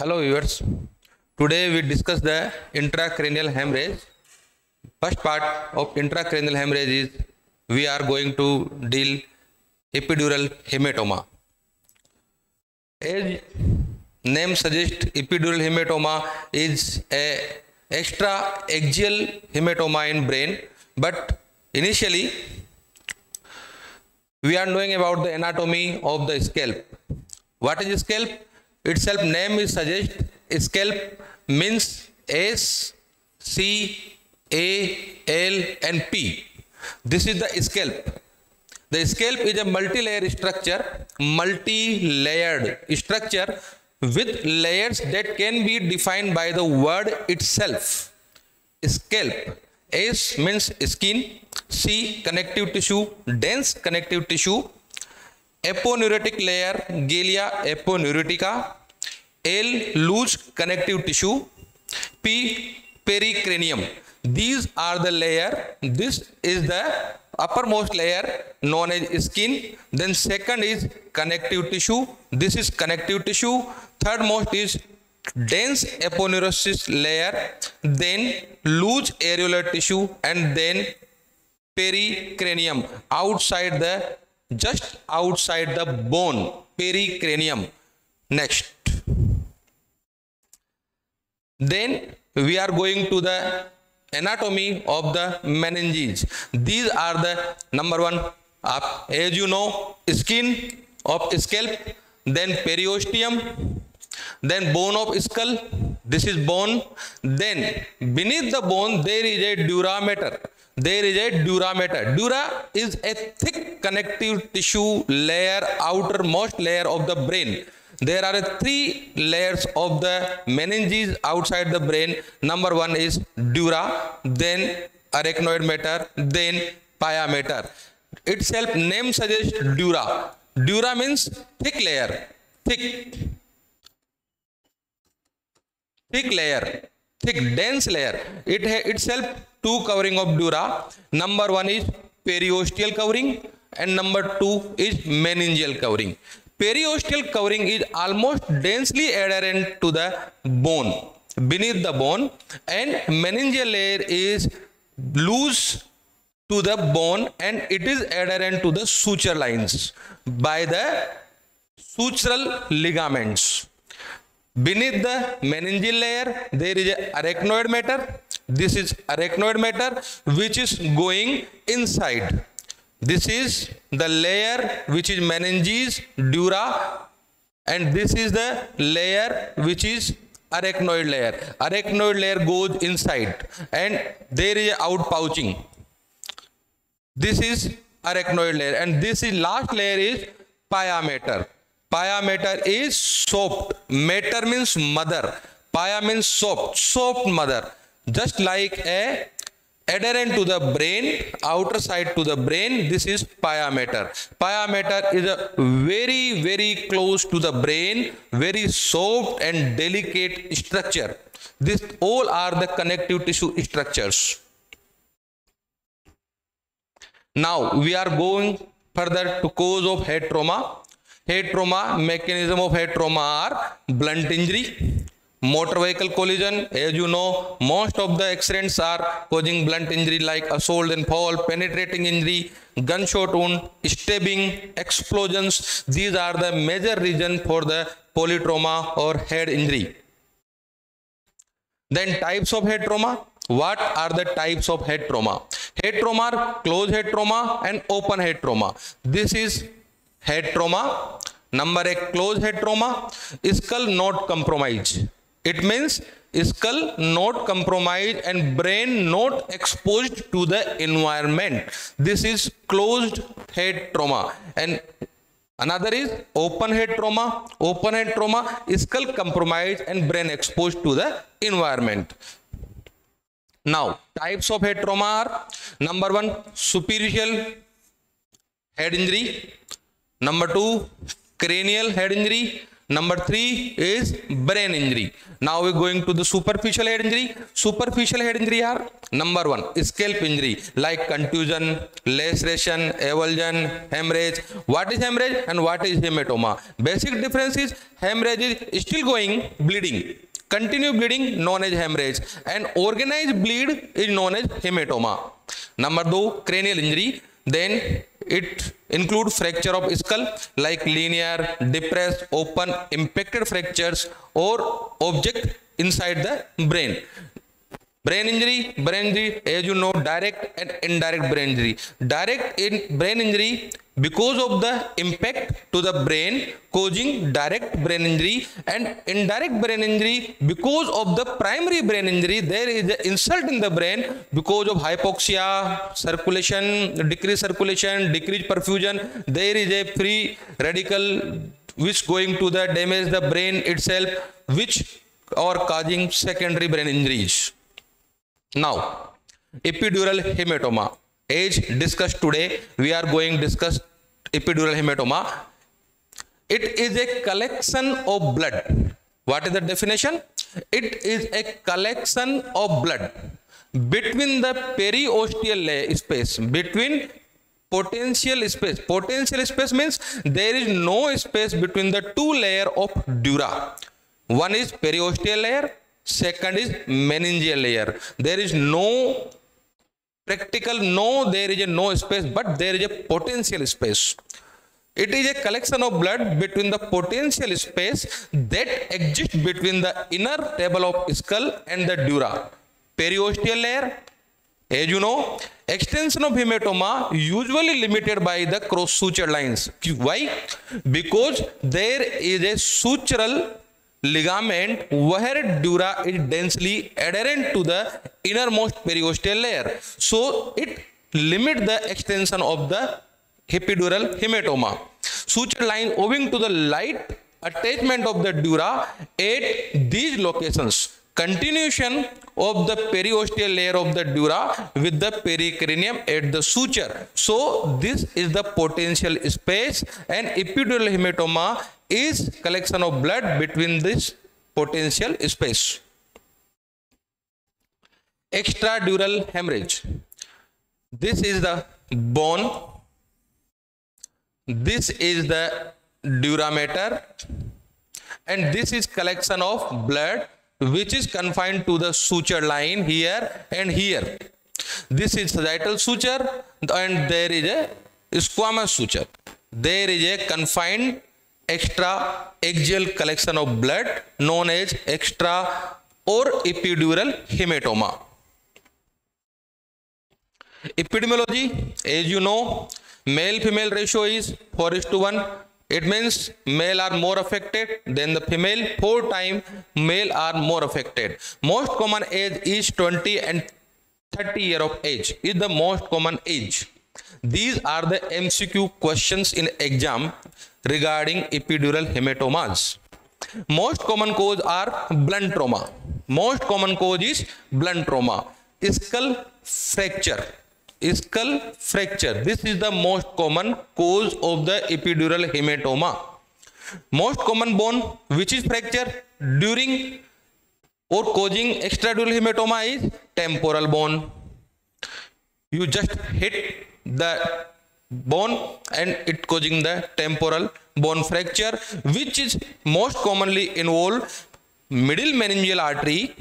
Hello viewers. Today we discuss the intracranial hemorrhage. First part of intracranial hemorrhage is we are going to deal epidural hematoma. As name suggests, epidural hematoma is a extra-axial hematoma in brain, but initially we are knowing about the anatomy of the scalp. What is scalp? Itself name is suggest scalp means S, C, A, L and P. This is the scalp. The scalp is a multi-layered structure with layers that can be defined by the word itself. Scalp. S means skin, C connective tissue, dense connective tissue, aponeurotic layer, Galea aponeurotica, L loose connective tissue, P pericranium. These are the layer. This is the uppermost layer known as skin. Then second is connective tissue. This is connective tissue. Third most is dense aponeurosis layer. Then loose areolar tissue and then pericranium outside the just outside the bone, pericranium. Next, then we are going to the anatomy of the meninges. These are the number one, as you know, skin of scalp, then periosteum, then bone of skull. This is bone. Then beneath the bone there is a dura mater. There is a dura mater. Dura is a thick connective tissue layer, outermost layer of the brain. There are three layers of the meninges outside the brain. Number one is dura, then arachnoid mater, then pia mater. Itself name suggests dura. Dura means thick layer, thick layer, thick dense layer. It itself two covering of dura. Number one is periosteal covering and number two is meningeal covering. Periosteal covering is almost densely adherent to the bone, beneath the bone, and meningeal layer is loose to the bone and it is adherent to the suture lines by the sutural ligaments. Beneath the meningeal layer, there is a arachnoid mater. This is arachnoid mater which is going inside. This is the layer which is meninges, dura, and this is the layer which is arachnoid layer. Arachnoid layer goes inside and there is a outpouching. This is arachnoid layer and this is last layer is pia mater. Pia mater is soft. Mater means mother. Pia means soft. Soft mother. Just like a adherent to the brain, outer side to the brain, this is pia mater. Pia mater is a very close to the brain, very soft and delicate structure. This all are the connective tissue structures. Now we are going further to cause of head trauma. Head trauma, mechanism of head trauma are blunt injury, motor vehicle collision. As you know, most of the accidents are causing blunt injury like assault and fall, penetrating injury, gunshot wound, stabbing, explosions. These are the major reason for the polytrauma or head injury. Then types of head trauma. What are the types of head trauma? Head trauma are closed head trauma and open head trauma. This is head trauma. Number a, closed head trauma, skull not compromised. It means skull not compromised and brain not exposed to the environment. This is closed head trauma. And another is open head trauma. Open head trauma, skull compromised and brain exposed to the environment. Now, types of head trauma are number one, superficial head injury. Number two, cranial head injury. Number 3 is brain injury. Now we're going to the superficial head injury. Superficial head injury are number 1 scalp injury like contusion, laceration, avulsion, hemorrhage. What is hemorrhage and what is hematoma? Basic difference is hemorrhage is still going, bleeding. Continue bleeding known as hemorrhage, and organized bleed is known as hematoma. Number 2 cranial injury. Then it include fracture of skull like linear, depressed, open, impacted fractures or object inside the brain. Brain injury, as you know, direct and indirect brain injury. Direct in brain injury because of the impact to the brain causing direct brain injury, and indirect brain injury because of the primary brain injury. There is an insult in the brain because of hypoxia, circulation, decreased perfusion. There is a free radical which going to the damage the brain itself, which are causing secondary brain injuries. Now, epidural hematoma. As discussed today, we are going to discuss epidural hematoma. It is a collection of blood. What is the definition? It is a collection of blood between the periosteal space, between potential space. Potential space means there is no space between the two layers of dura. One is periosteal layer, second is meningeal layer. There is no practical, there is no space, but there is a potential space. It is a collection of blood between the potential space that exists between the inner table of skull and the dura. Periosteal layer, as you know, extension of hematoma usually limited by the cross suture lines. Why? Because there is a sutural ligament where dura is densely adherent to the innermost periosteal layer. So it limits the extension of the epidural hematoma. Suture line owing to the light attachment of the dura at these locations. Continuation of the periosteal layer of the dura with the pericranium at the suture. So this is the potential space, and epidural hematoma is collection of blood between this potential space. Extradural hemorrhage. This is the bone. This is the dura mater, and this is collection of blood which is confined to the suture line here and here. This is sagittal suture, and there is a squamous suture. There is a confined extra axial collection of blood known as extra or epidural hematoma. Epidemiology, as you know, male-female ratio is 4:1. It means male are more affected than the female. 4 times male are more affected. Most common age is 20 and 30 years of age is the most common age. These are the MCQ questions in exam regarding epidural hematomas. Most common cause are blunt trauma. Most common cause is blunt trauma. Skull fracture. Skull fracture. This is the most common cause of the epidural hematoma. Most common bone which is fracture during or causing extradural hematoma is temporal bone. You just hit the bone and it causing the temporal bone fracture, which is most commonly involve middle meningeal artery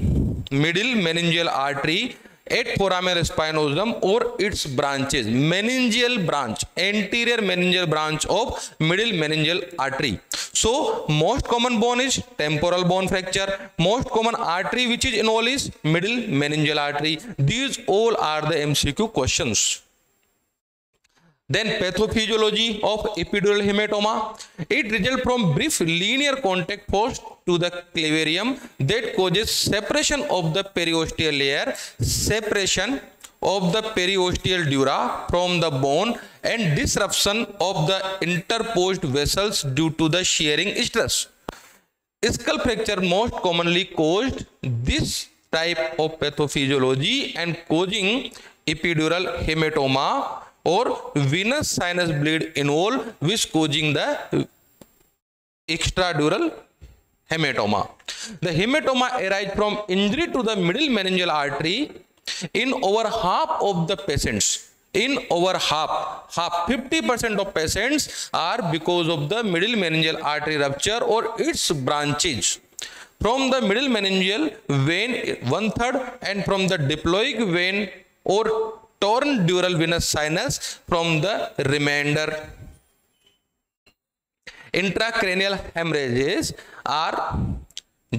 at foramen spinosum or its branches. Meningeal branch, anterior meningeal branch of middle meningeal artery. So most common bone is temporal bone fracture. Most common artery which is involved is middle meningeal artery. These all are the MCQ questions. Then pathophysiology of epidural hematoma. It results from brief linear contact force to the clavarium that causes separation of the periosteal layer, separation of the periosteal dura from the bone, and disruption of the interposed vessels due to the shearing stress. Skull fracture most commonly caused this type of pathophysiology and causing epidural hematoma or venous sinus bleed involved, which causing the extradural hematoma. The hematoma arises from injury to the middle meningeal artery in over half of the patients. In over half 50% of patients are because of the middle meningeal artery rupture or its branches from the middle meningeal vein 1/3 and from the diploic vein or torn dural venous sinus from the remainder. Intracranial hemorrhages are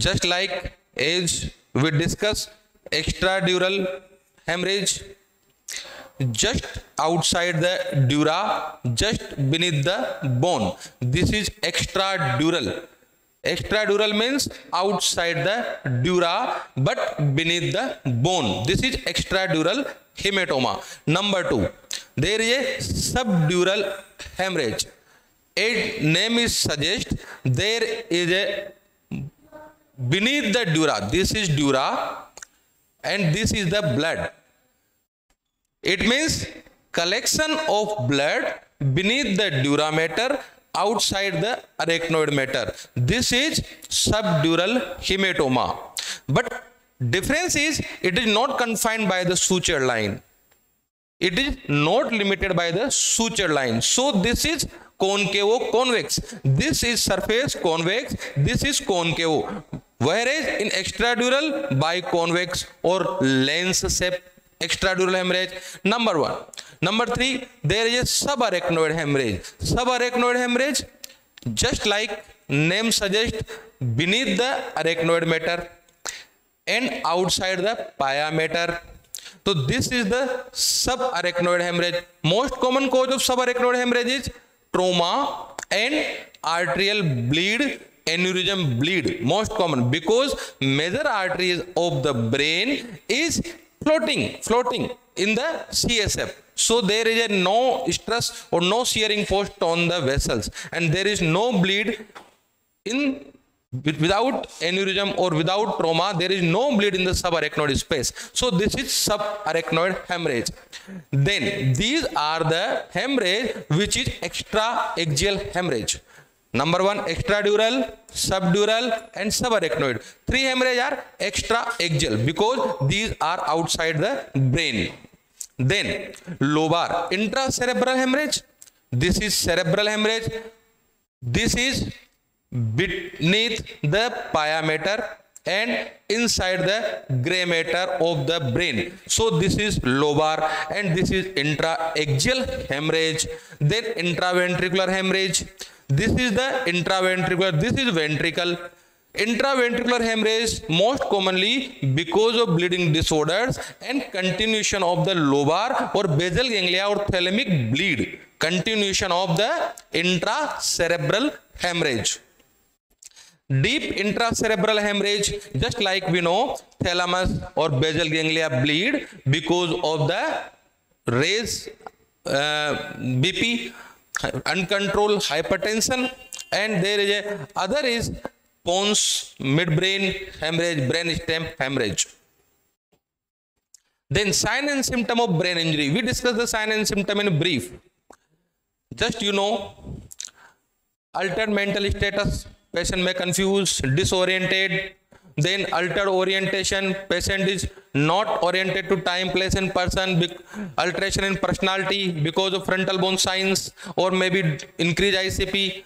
just like as we discussed extradural hemorrhage, just outside the dura, just beneath the bone. This is extradural. Extradural means outside the dura but beneath the bone. This is extradural hematoma. Number 2, there is a subdural hemorrhage. Its name is suggest there is a beneath the dura. This is dura and this is the blood. It means collection of blood beneath the dura mater outside the arachnoid mater. This is subdural hematoma. But difference is it is not confined by the suture line. It is not limited by the suture line. So this is concavo-convex. This is surface convex. This is concavo. Whereas in extradural biconvex or lens shape extradural hemorrhage. Number 1. Number 3, there is a subarachnoid hemorrhage. Subarachnoid hemorrhage, just like name suggests, beneath the arachnoid mater and outside the pia mater. So this is the subarachnoid hemorrhage. Most common cause of subarachnoid hemorrhage is trauma and arterial bleed, aneurysm bleed. Most common because major arteries of the brain is floating in the CSF. So there is a no stress or no shearing force on the vessels and there is no bleed in without aneurysm or without trauma. There is no bleed in the subarachnoid space. So this is subarachnoid hemorrhage. Then these are the hemorrhage which is extraaxial hemorrhage. Number 1, extradural, subdural and subarachnoid. 3 hemorrhage are extraaxial because these are outside the brain. Then lobar, intracerebral hemorrhage. This is cerebral hemorrhage. This is beneath the pia mater and inside the gray matter of the brain. So this is lobar and this is intraaxial hemorrhage. Then intraventricular hemorrhage. This is the intraventricular, this is ventricle. Intraventricular hemorrhage most commonly because of bleeding disorders and continuation of the lobar or basal ganglia or thalamic bleed. Continuation of the intracerebral hemorrhage. Deep intracerebral hemorrhage, just like we know thalamus or basal ganglia bleed because of the raised BP, uncontrolled hypertension, and there is a other is pons midbrain hemorrhage, brainstem hemorrhage. Then sign and symptom of brain injury. We discussed the sign and symptom in brief. Just you know, altered mental status, patient may confuse, disoriented. Then altered orientation, patient is not oriented to time, place and person. Alteration in personality because of frontal bone signs or maybe increased ICP,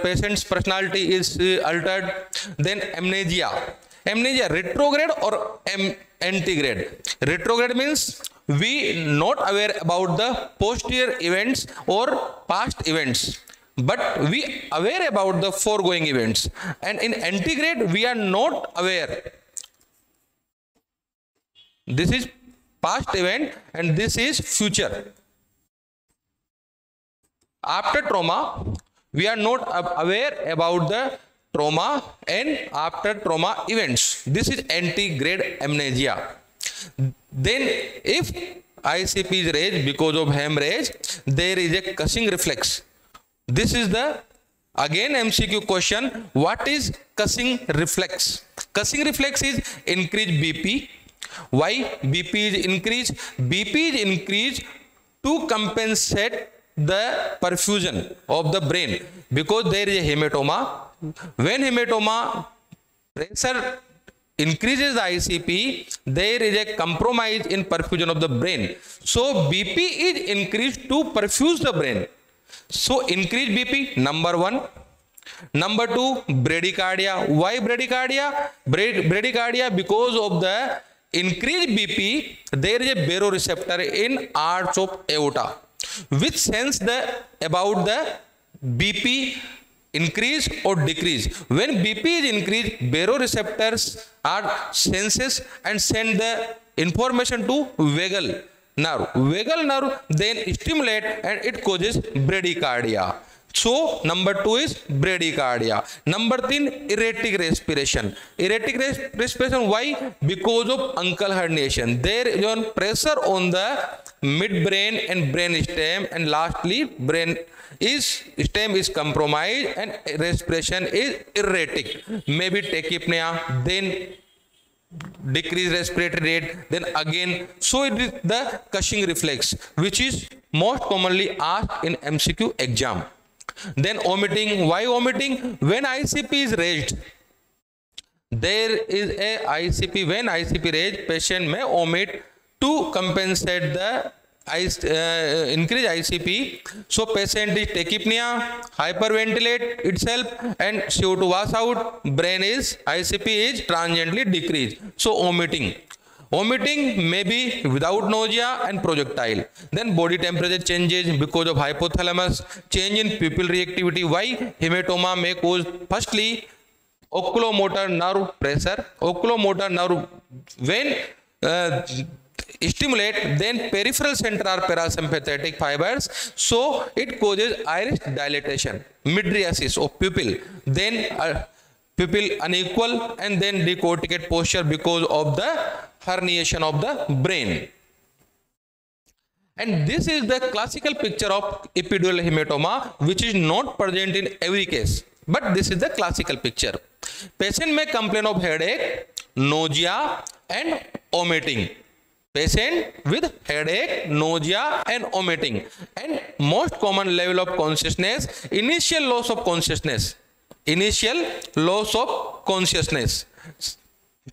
patient's personality is altered. Then amnesia, retrograde or antegrade. Retrograde means we not aware about the posterior events or past events, but we aware about the foregoing events. And in antegrade we are not aware. This is past event and this is future. After trauma we are not aware about the trauma and after trauma events. This is antegrade amnesia. Then if ICP is raised because of hemorrhage, there is a Cushing reflex. This is the again MCQ question. What is Cushing reflex? Cushing reflex is increased BP. Why BP is increased? BP is increased to compensate the perfusion of the brain because there is a hematoma. when hematoma pressure increases the ICP, there is a compromise in perfusion of the brain. So BP is increased to perfuse the brain. So increase BP, number one. Number two, bradycardia. Why bradycardia? Bradycardia because of the increased BP, there is a baroreceptor in arch of aorta, which sense about the BP increase or decrease. When BP is increased, baroreceptors are senses and send the information to vagal nerve. Vagal nerve then stimulate and it causes bradycardia. So number two is bradycardia. Number three, erratic respiration. Erratic respiration, why? Because of uncal herniation. There is on pressure on the midbrain and brain stem, and lastly brain stem is compromised and respiration is erratic. Maybe tachypnea, then decreased respiratory rate, then again. So it is the Cushing reflex, which is most commonly asked in MCQ exam. Then vomiting. Why vomiting? When ICP is raised, there is a ICP. When ICP raised, patient may vomit to compensate the increase ICP. So patient is tachypnea, hyperventilate itself, and CO2 was out. Brain is ICP is transiently decreased. So vomiting. Vomiting may be without nausea and projectile. Then body temperature changes because of hypothalamus. Change in pupil reactivity. Why? Hematoma may cause firstly oculomotor nerve pressure. Oculomotor nerve when stimulate, then peripheral center are parasympathetic fibers, so it causes iris dilatation, mydriasis of pupil, then pupil unequal, and then decorticate posture because of the herniation of the brain. And this is the classical picture of epidural hematoma, which is not present in every case, but this is the classical picture. Patient may complain of headache, nausea and vomiting. Patient with headache, nausea and vomiting, and most common level of consciousness, initial loss of consciousness. Initial loss of consciousness.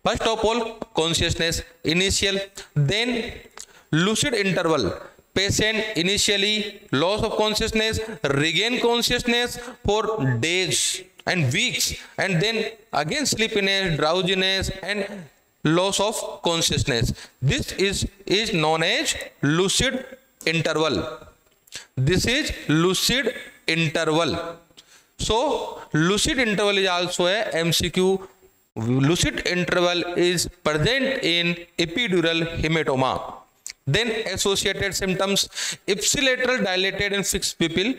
First of all, consciousness initial, then lucid interval. Patient initially loss of consciousness, regain consciousness for days and weeks, and then again sleepiness, drowsiness and loss of consciousness. This is known as lucid interval. This is lucid interval. So lucid interval is also a MCQ. Lucid interval is present in epidural hematoma. Then associated symptoms: ipsilateral dilated and fixed pupil.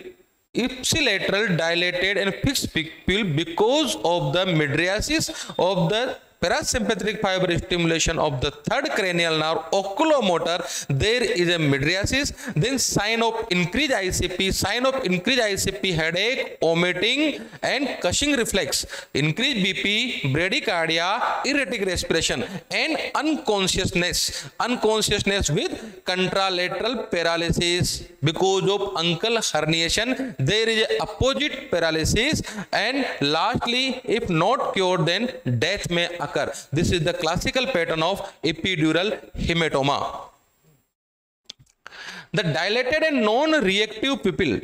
Ipsilateral dilated and fixed pupil because of the mydriasis of the parasympathetic fiber stimulation of the third cranial nerve, oculomotor. There is a mydriasis. Then sign of increased ICP, headache, vomiting and Cushing reflex, increased BP, bradycardia, erratic respiration and unconsciousness with contralateral paralysis because of uncal herniation. There is a opposite paralysis, and lastly, if not cured, then death may occur. This is the classical pattern of epidural hematoma. The dilated and non-reactive pupil,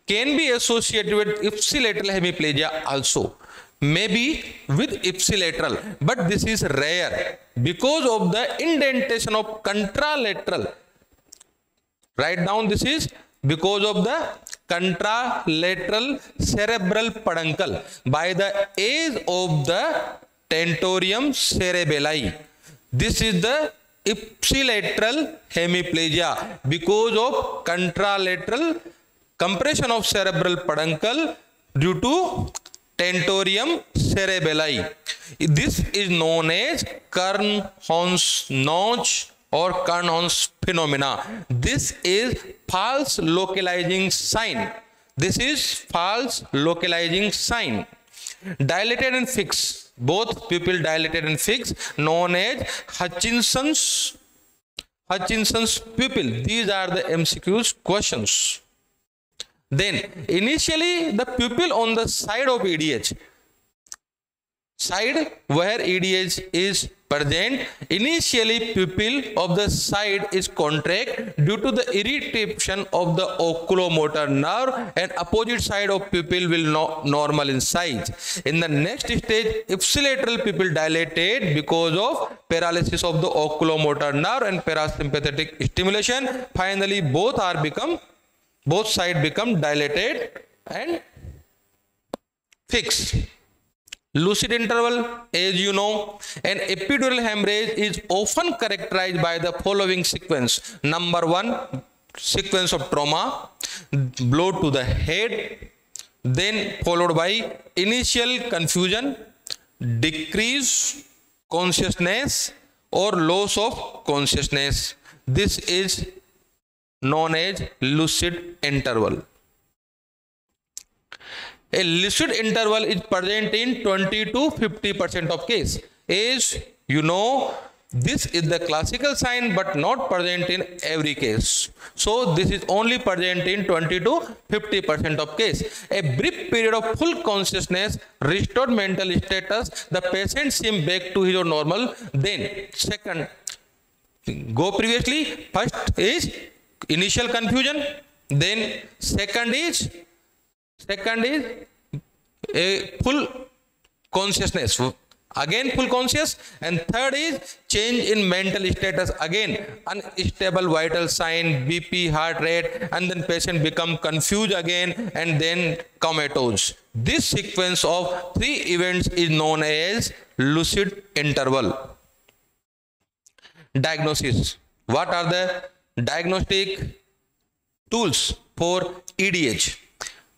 can be associated with ipsilateral hemiplegia also. Maybe with ipsilateral, but this is rare because of the indentation of contralateral. Write down, this is because of the contralateral cerebral peduncle by the edge of the tentorium cerebelli. This is the ipsilateral hemiplegia because of contralateral compression of cerebral peduncle due to tentorium cerebelli. This is known as Kern-Horn-Notch or Kern-Horn phenomena. This is false localizing sign. This is false localizing sign. Dilated and fixed, both pupil dilated and fixed, known as Hutchinson's pupil. These are the MCQ's questions. Then initially the pupil on the side of EDH, side where EDH is present, initially pupil of the side is contract due to the irritation of the oculomotor nerve, and opposite side of pupil will normal in size. In the next stage, ipsilateral pupil dilated because of paralysis of the oculomotor nerve and parasympathetic stimulation. Finally, both sides become dilated and fixed. Lucid interval, as you know, an epidural hemorrhage is often characterized by the following sequence. Number 1, sequence of trauma, blow to the head, then followed by initial confusion, decrease consciousness or loss of consciousness. This is known as lucid interval. A lucid interval is present in 20 to 50% of case. As you know, this is the classical sign but not present in every case. So this is only present in 20 to 50% of case. A brief period of full consciousness, restored mental status, the patient seems back to his normal. Then second, go previously, first is initial confusion, then second is a full consciousness, again full conscious, and third is change in mental status, again unstable vital sign, BP, heart rate, and then patient become confused again and then comatose. This sequence of 3 events is known as lucid interval. Diagnosis. What are the diagnostic tools for EDH?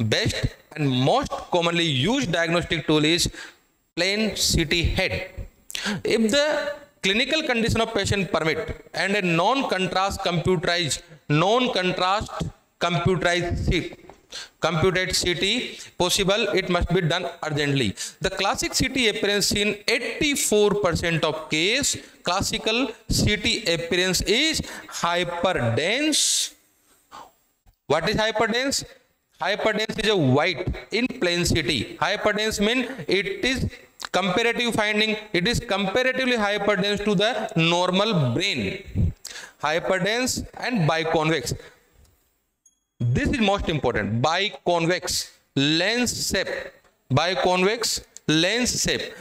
Best and most commonly used diagnostic tool is plain CT head. If the clinical condition of patient permit and a non-contrast computerized computed CT possible, it must be done urgently. The classic CT appearance in 84% of case, classical CT appearance is hyperdense. What is hyperdense? Hyperdense is a white in plain CT. Hyperdense means it is comparative finding. It is comparatively hyperdense to the normal brain. Hyperdense and biconvex. This is most important. Biconvex lens shape. Biconvex lens shape.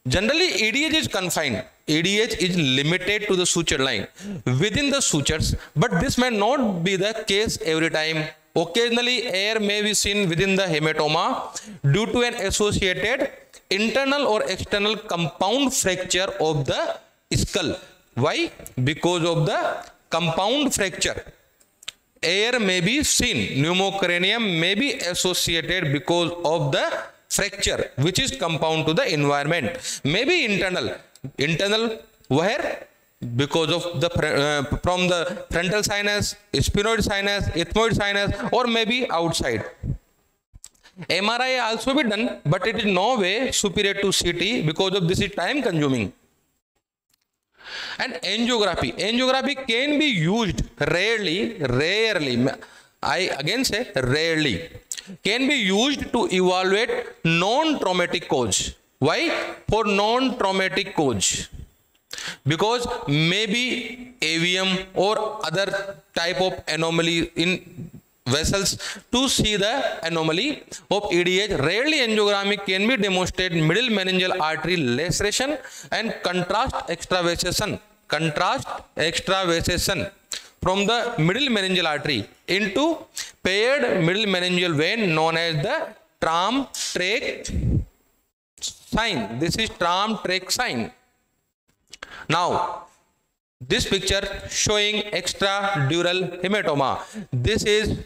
Generally, EDH is confined. EDH is limited to the suture line within the sutures, but this may not be the case every time. Occasionally, air may be seen within the hematoma due to an associated internal or external compound fracture of the skull. Why? Because of the compound fracture. Air may be seen. Pneumocranium may be associated because of the fracture, which is compound to the environment. Maybe internal. Internal where? Because of the from the frontal sinus, sphenoid sinus, ethmoid sinus, or maybe outside. MRI also be done, but it is no way superior to CT because of this is time consuming. And angiography. Angiography can be used rarely. I again say rarely. Can be used to evaluate non-traumatic cause. Why? For non-traumatic cause. Because maybe AVM or other type of anomaly in vessels to see the anomaly of EDH. Rarely angiography can be demonstrated middle meningeal artery laceration and contrast extravasation. Contrast extravasation from the middle meningeal artery into paired middle meningeal vein known as the Tram-Trach sign. This is Tram-Trach sign. Now, this picture showing extradural hematoma. This is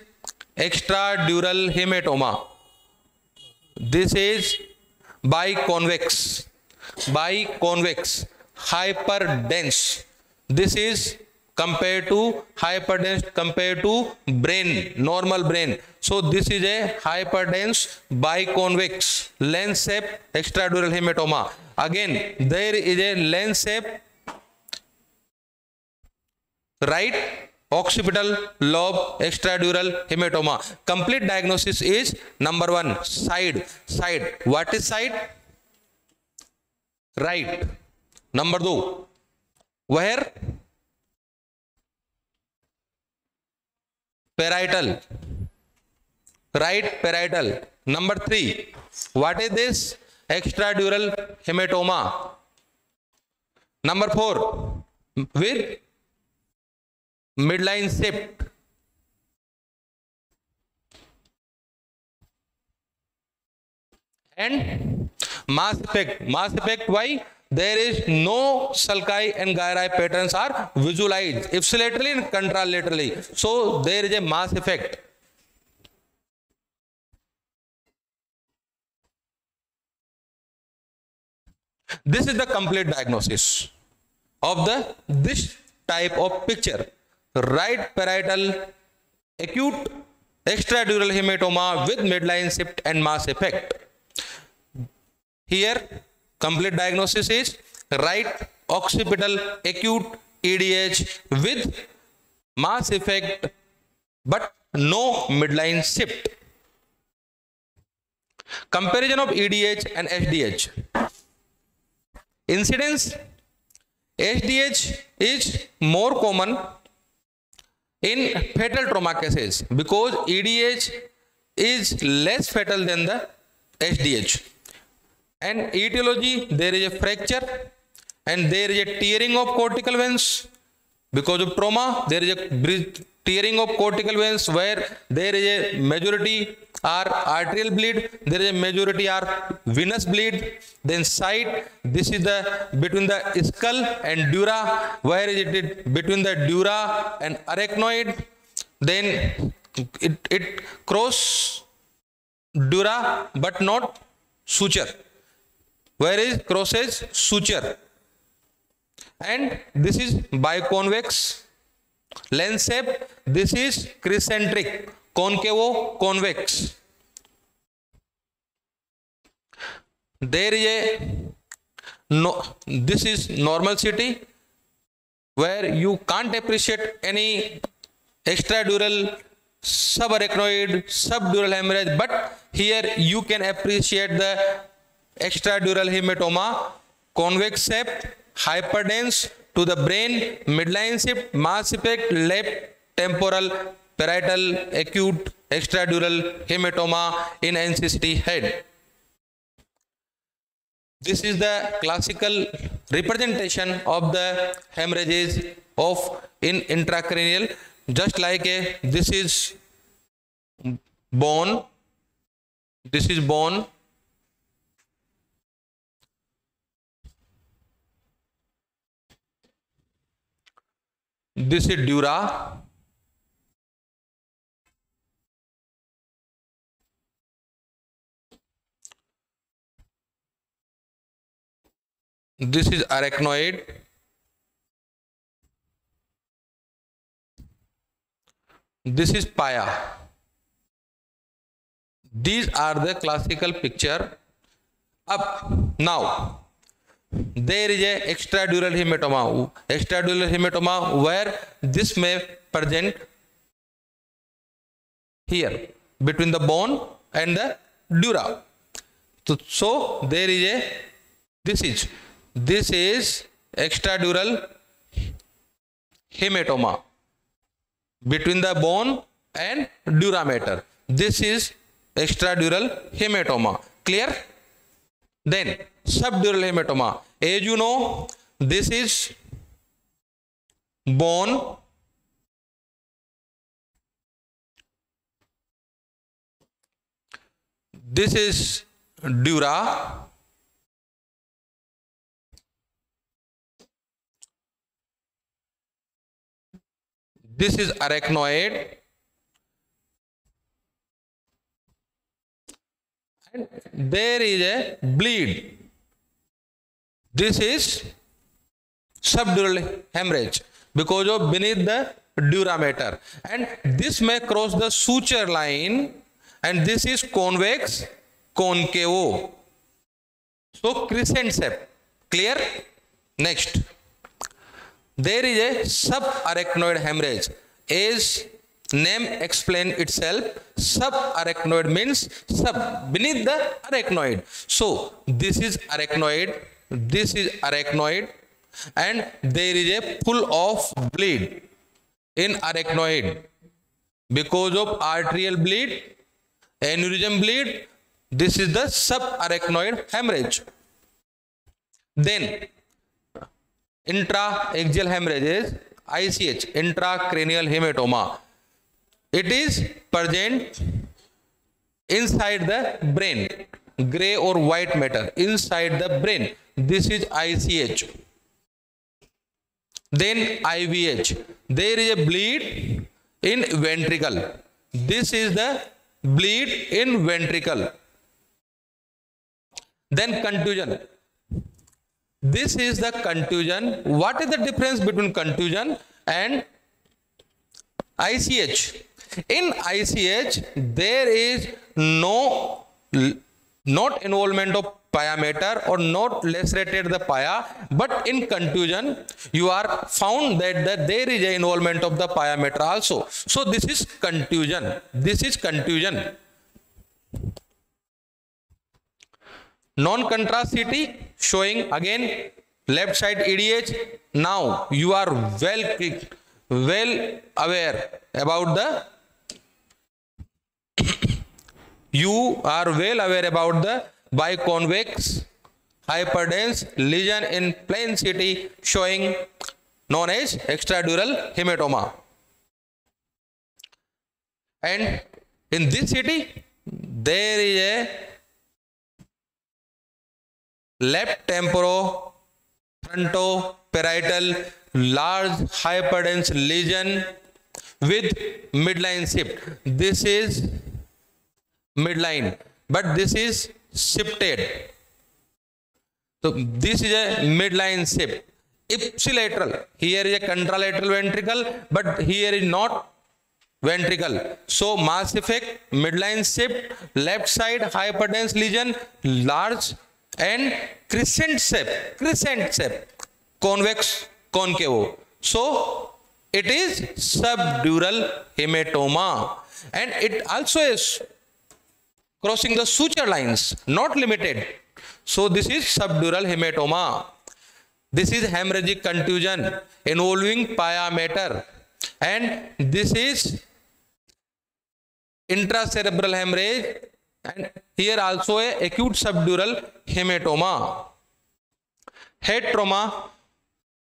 extradural hematoma. This is biconvex, hyperdense. This is compared to hyperdense compared to brain, normal brain. So this is a hyperdense biconvex lens shape extradural hematoma. Again, there is a lens shape right occipital lobe extradural hematoma. Complete diagnosis is number 1 side. What is side? Right. number 2 where? Parietal. Right parietal. Number 3 what is this? Extradural hematoma. Number 4 with midline shift. And mass effect. Why? There is no sulci and gyri patterns are visualized ipsilaterally and contralaterally, so there is a mass effect. This is the complete diagnosis of this type of picture. Right parietal acute extradural hematoma with midline shift and mass effect. Here complete diagnosis is right occipital acute EDH with mass effect but no midline shift. Comparison of EDH and SDH. Incidence: SDH is more common in fatal trauma cases because EDH is less fatal than the SDH. And etiology: there is a fracture and there is a tearing of cortical veins. Because of trauma, there is a tearing of cortical veins where there is a majority are arterial bleed, there is a majority are venous bleed. Then site, this is the between the skull and dura, where is it between the dura and arachnoid. Then it cross dura but not suture, where is crosses suture. And this is biconvex lens shape, this is crescentric concavo convex. There is a this is normal city where you can't appreciate any extradural, subarachnoid, subdural hemorrhage, but here you can appreciate the extradural hematoma, convex shape, hyperdense to the brain, midline shift, mass effect, left temporal parietal acute extradural hematoma in NCCT head. This is the classical representation of the hemorrhages of in intracranial, just like this is bone, this is bone, this is dura, this is arachnoid, this is pia. These are the classical picture. Up now there is a extradural hematoma where this may present here between the bone and the dura. So there is a this is extradural hematoma between the bone and dura mater. This is extradural hematoma. Clear? Then subdural hematoma. As you know, this is bone, this is dura, this is arachnoid, and there is a bleed. This is subdural hemorrhage because of beneath the dura mater, and this may cross the suture line, and this is convex concavo, so crescent shape. Clear? Next, there is a subarachnoid hemorrhage. As name explain itself, subarachnoid means sub, beneath the arachnoid. So this is arachnoid, this is arachnoid, and there is a full of bleed in arachnoid because of arterial bleed, aneurysm bleed. This is the subarachnoid hemorrhage. Then intraaxial hemorrhage is ICH, intracranial hematoma. It is present inside the brain, gray or white matter inside the brain. This is ICH. Then IVH. There is a bleed in ventricle. This is the bleed in ventricle. Then contusion. This is the contusion. What is the difference between contusion and ICH? In ICH, there is not involvement of pia mater or not lacerated the pia, but in contusion you are found that there is a involvement of the pia mater also. So this is contusion. This is contusion. Non-contrast CT showing again left side EDH. Now you are well aware about the biconvex hyperdense lesion in plain CT showing known as extradural hematoma. And in this CT there is a left temporo-frontoparietal large hyperdense lesion with midline shift. This is midline, but this is shifted. So this is a midline shift. Ipsilateral. Here is a contralateral ventricle, but here is not ventricle. So mass effect, midline shift, left side hyperdense lesion, large and crescent shape, convex concavo. So it is subdural hematoma, and it also is crossing the suture lines, not limited. So this is subdural hematoma. This is hemorrhagic contusion involving pia mater, and this is intracerebral hemorrhage, and here also a acute subdural hematoma. Head trauma,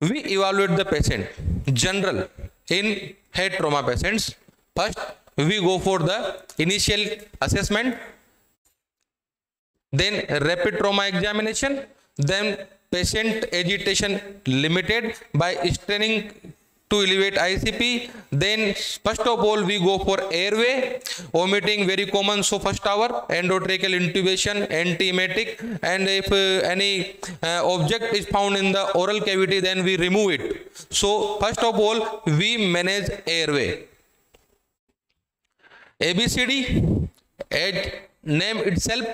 we evaluate the patient. General in head trauma patients, first we go for the initial assessment, then rapid trauma examination, then patient agitation limited by straining to elevate ICP. Then first of all we go for airway, vomiting very common, so first hour endotracheal intubation, antiemetic, and if any object is found in the oral cavity, then we remove it. So first of all we manage airway. ABCD, as name itself,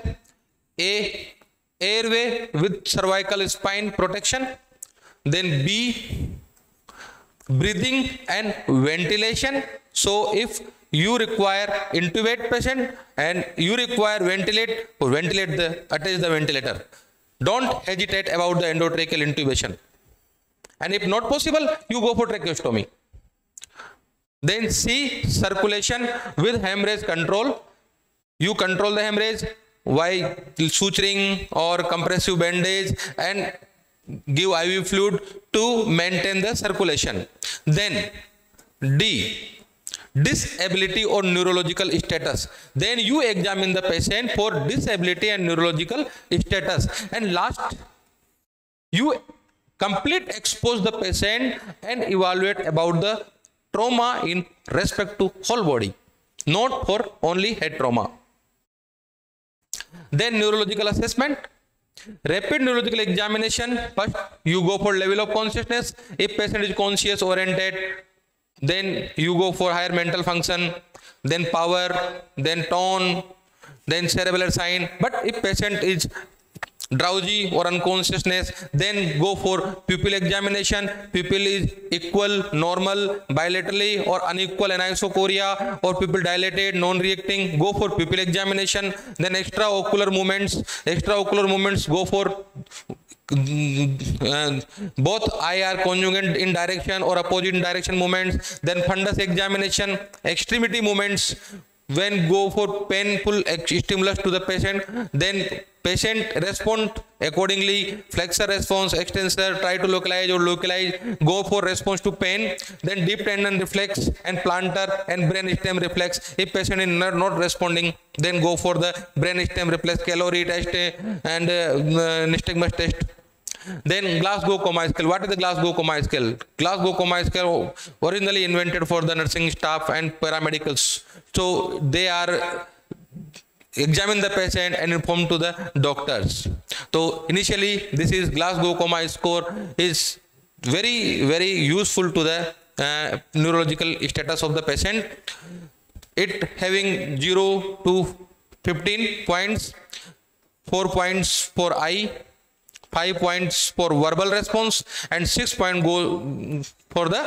A, airway with cervical spine protection. Then B, breathing and ventilation. So if you require intubate patient and you require ventilate, attach the ventilator. Don't hesitate about the endotracheal intubation. And if not possible, you go for tracheostomy. Then C, circulation with hemorrhage control. You control the hemorrhage by suturing or compressive bandage and give IV fluid to maintain the circulation. Then D, disability or neurological status. Then you examine the patient for disability and neurological status. And last, you complete expose the patient and evaluate about the trauma in respect to whole body, not for only head trauma. Then neurological assessment. Rapid neurological examination. First you go for level of consciousness. If patient is conscious oriented, then you go for higher mental function, then power, then tone, then cerebellar sign. But if patient is drowsy or unconsciousness, then go for pupil examination. Pupil is equal, normal, bilaterally or unequal anisocoria, or pupil dilated, non-reacting, go for pupil examination. Then extraocular movements go for both eye are conjugate in direction or opposite in direction movements. Then fundus examination. Extremity movements, when go for painful stimulus to the patient, then patient respond accordingly. Flexor response, extensor, try to localize or localize, go for response to pain. Then deep tendon reflex and plantar and brain stem reflex. If patient is not responding, then go for the brain stem reflex, calorie test and nystagmus test. Then Glasgow Coma scale. What is the Glasgow Coma scale? Glasgow Coma scale originally invented for the nursing staff and paramedicals. So they are examine the patient and inform to the doctors. So initially this is Glasgow Coma score is very useful to the neurological status of the patient. It having 0 to 15 points, 4 points for eye, 5 points for verbal response, and 6 points go for the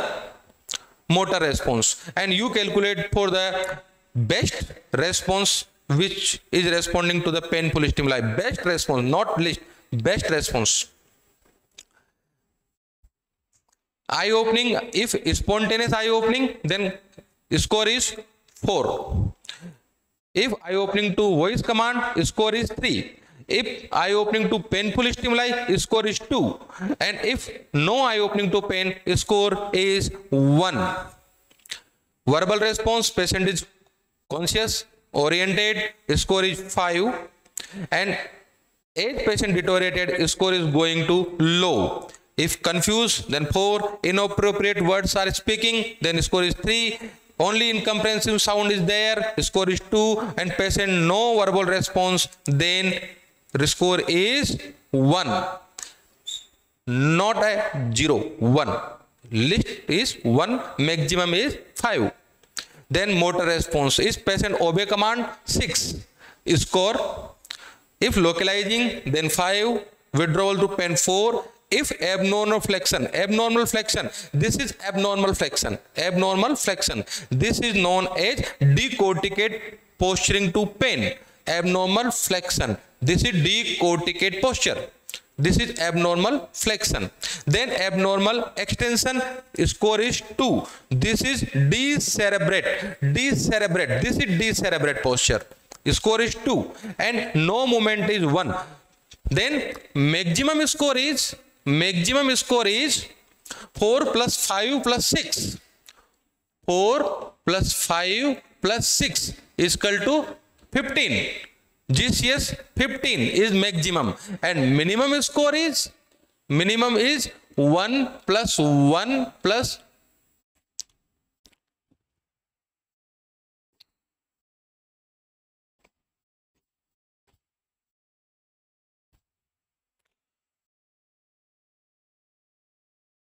motor response. And you calculate for the best response which is responding to the painful stimuli. Best response, not least, best response. Eye opening, if spontaneous eye opening, then score is 4. If eye opening to voice command, score is 3. If eye opening to painful stimuli, score is 2. And if no eye opening to pain, score is 1. Verbal response, patient is conscious, oriented, score is 5. And as patient deteriorated, score is going to low. If confused, then 4. Inappropriate words are speaking, then score is 3. Only incomprehensive sound is there, score is 2. And patient no verbal response, then score is 1. Not a 0, 1. Least is 1, maximum is 5. Then motor response is patient obey command, 6. Score, if localizing, then 5. Withdrawal to pain, 4. If abnormal flexion, this is abnormal flexion. This is known as decorticate posturing to pain. Abnormal flexion, this is decorticate posture. This is abnormal flexion. Then abnormal extension, score is 2. This is decerebrate. This is decerebrate posture. Score is 2. And no movement is 1. Then maximum score is 4 plus 5 plus 6. 4 plus 5 plus 6 is equal to 15. GCS 15 is maximum, and minimum score is 1 plus 1 plus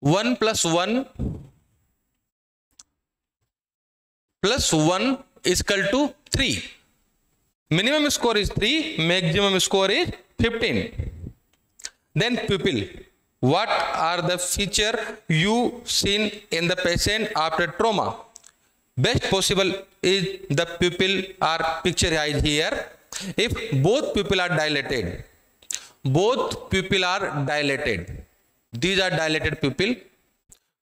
1 plus 1 plus 1 is equal to 3. Minimum score is 3, maximum score is 15. Then pupil. What are the features you seen in the patient after trauma? Best possible is the pupil are picturized here. If both pupil are dilated, these are dilated pupil,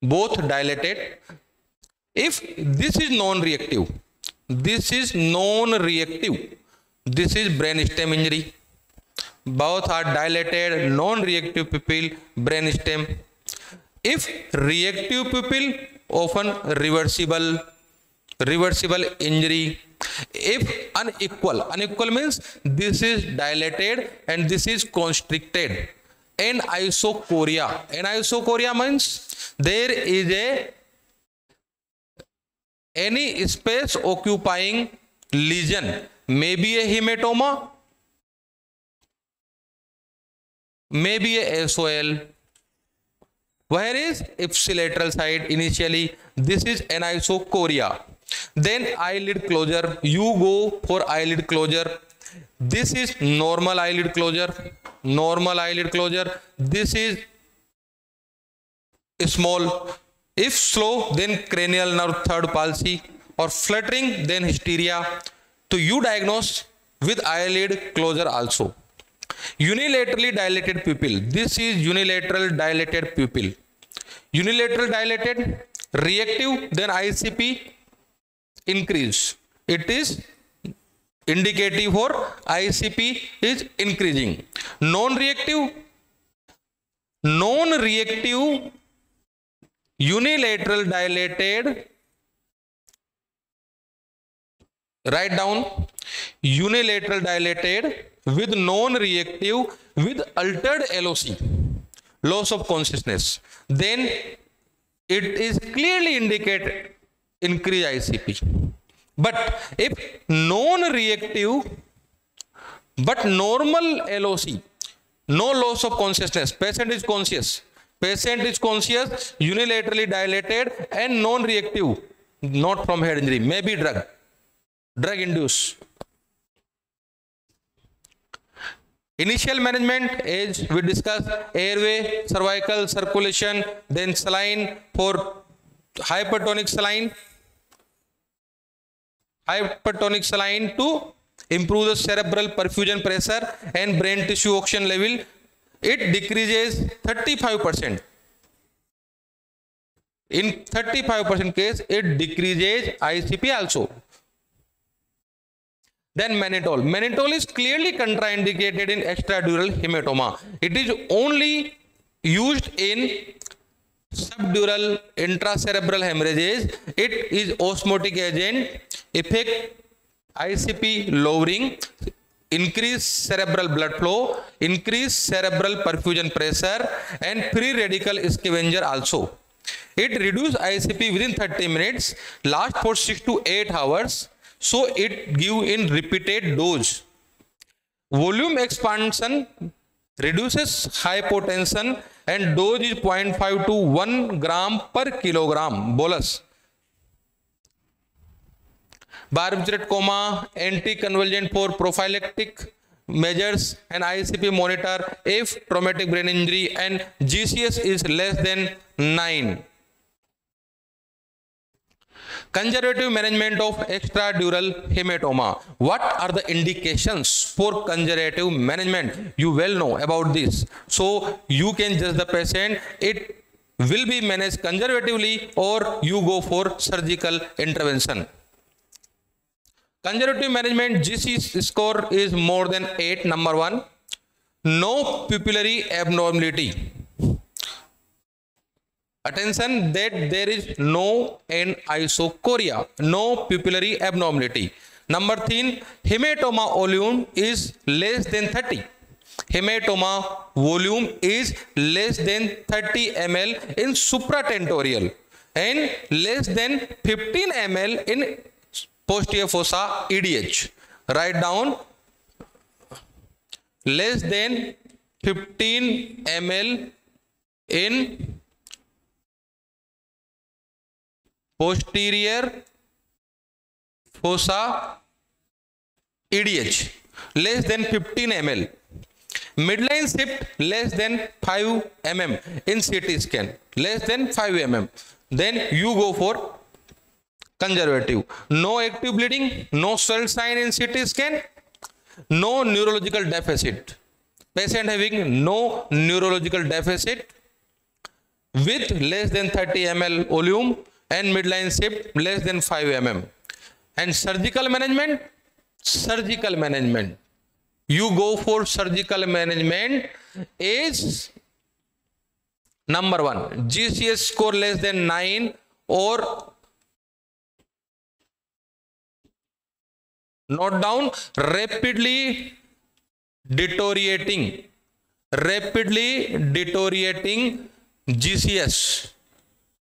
both dilated. If this is non-reactive, this is brainstem injury. Both are dilated, non-reactive pupil, brainstem. If reactive pupil, often reversible injury. If unequal means this is dilated and this is constricted. Anisocoria means there is any space occupying lesion, maybe a hematoma, maybe a SOL. Where is ipsilateral side initially? This is anisocoria. Then eyelid closure. You go for eyelid closure. This is normal eyelid closure. normal eyelid closure. This is small. If slow, then cranial nerve third palsy, or fluttering, then hysteria. So you diagnose with eyelid closure also. Unilaterally dilated pupil. This is unilateral dilated pupil. Unilateral dilated, reactive, then ICP increase. It is indicative for ICP is increasing. Non-reactive, unilateral dilated, write down, unilateral dilated with non-reactive with altered LOC, loss of consciousness, then it is clearly indicated increase ICP. But if non-reactive but normal LOC, no loss of consciousness, patient is conscious, unilaterally dilated and non-reactive, not from head injury, maybe drug induced. Initial management, as we discussed, airway, cervical, circulation, then saline for hypertonic saline to improve the cerebral perfusion pressure and brain tissue oxygen level. It decreases 35%. In 35% case, it decreases ICP also. Then mannitol. Mannitol is clearly contraindicated in extradural hematoma. It is only used in subdural intracerebral hemorrhages. It is osmotic agent, effect ICP lowering, increase cerebral blood flow, increase cerebral perfusion pressure, and free radical scavenger also. It reduces ICP within 30 minutes, last for 6 to 8 hours. So it give in repeated dose. Volume expansion reduces hypotension and dose is 0.5 to 1 gram per kilogram bolus. Barbiturate coma, anticonvulsant for prophylactic measures and ICP monitor if traumatic brain injury and GCS is less than 9. Conservative management of extradural hematoma. What are the indications for conservative management? You well know about this. So you can judge the patient. It will be managed conservatively or you go for surgical intervention. Conservative management GC score is more than 8. Number 1. No pupillary abnormality. Attention that there is no anisocoria, no pupillary abnormality. Number 3, hematoma volume is less than 30. Hematoma volume is less than 30 ml in supratentorial and less than 15 ml in posterior fossa EDH. Write down, less than 15 ml in posterior fossa EDH, less than 15 ml. Midline shift less than 5 mm in CT scan, less than 5 mm. Then you go for conservative. No active bleeding, no swell sign in CT scan, no neurological deficit. Patient having no neurological deficit with less than 30 ml volume and midline shift less than 5 mm. And surgical management, you go for surgical management is number 1, GCS score less than 9 or note down, rapidly deteriorating GCS.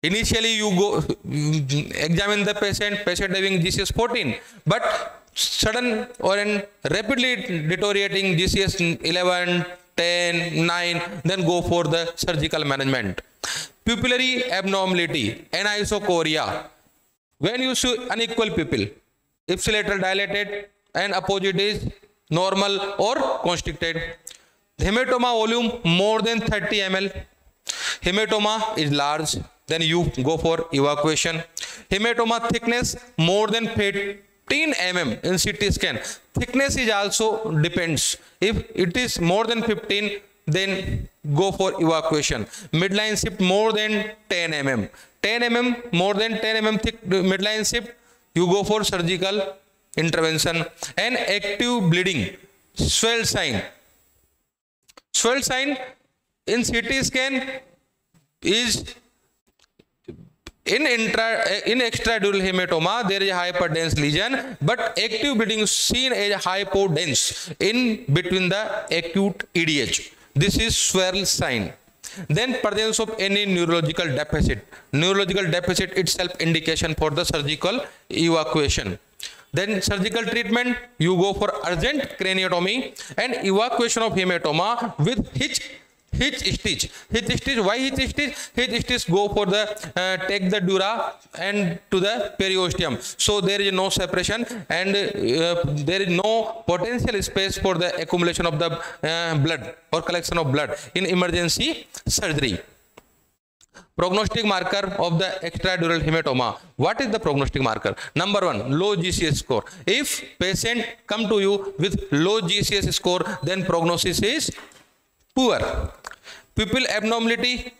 Initially you go examine the patient having GCS 14, but sudden or rapidly deteriorating GCS 11, 10, 9, then go for the surgical management. Pupillary abnormality, anisocoria. When you see unequal pupil, ipsilateral dilated and opposite is normal or constricted. Hematoma volume more than 30 ml. Hematoma is large, then you go for evacuation. Hematoma thickness more than 15 mm in CT scan. Thickness is also depends. If it is more than 15, then go for evacuation. Midline shift more than 10 mm. 10 mm, more than 10 mm thick midline shift, you go for surgical intervention. And active bleeding, swell sign. Swell sign in CT scan is in extradural hematoma, there is a hyperdense lesion, but active bleeding is seen as hypodense in between the acute EDH. This is swell sign. Then presence of any neurological deficit. Neurological deficit itself indication for the surgical evacuation. Then surgical treatment, you go for urgent craniotomy and evacuation of hematoma with hitch stitch. Hitch stitch. Why hitch stitch? Hitch stitch go for the take the dura and to the periosteum. So there is no separation and there is no potential space for the accumulation of the blood or collection of blood in emergency surgery. Prognostic marker of the extradural hematoma. What is the prognostic marker? Number one, low GCS score. If patient come to you with low GCS score, then prognosis is poor. Pupil abnormality.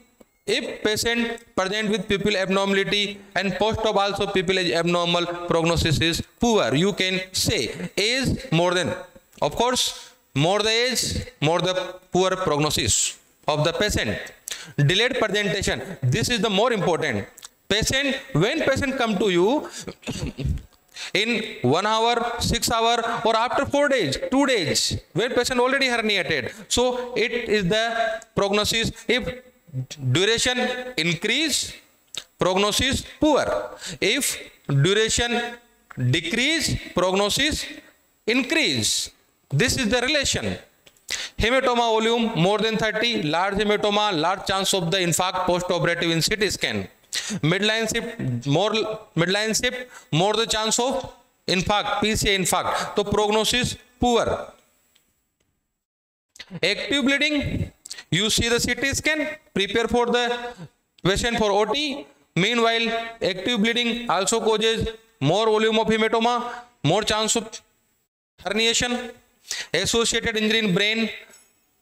If patient present with pupil abnormality and post-op also pupil is abnormal, prognosis is poor. You can say age more than, of course, more the age, more the poor prognosis of the patient. Delayed presentation. This is the more important. Patient, when patient come to you in 1 hour, 6 hour, or after 4 days, 2 days, when patient already herniated. So it is the prognosis. If duration increase, prognosis poor. If duration decrease, prognosis increase. This is the relation. Hematoma volume more than 30, large hematoma, large chance of the infarct post-operative in CT scan. Midline shift, more the chance of infarct, PCI infarct. So prognosis poor. Active bleeding, you see the CT scan, prepare for the patient for OT. Meanwhile, active bleeding also causes more volume of hematoma, more chance of herniation. Associated injury in brain,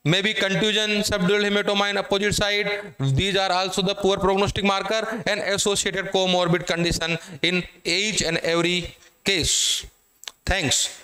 maybe contusion, subdural hematoma in opposite side. These are also the poor prognostic marker, and associated comorbid condition in each and every case. Thanks.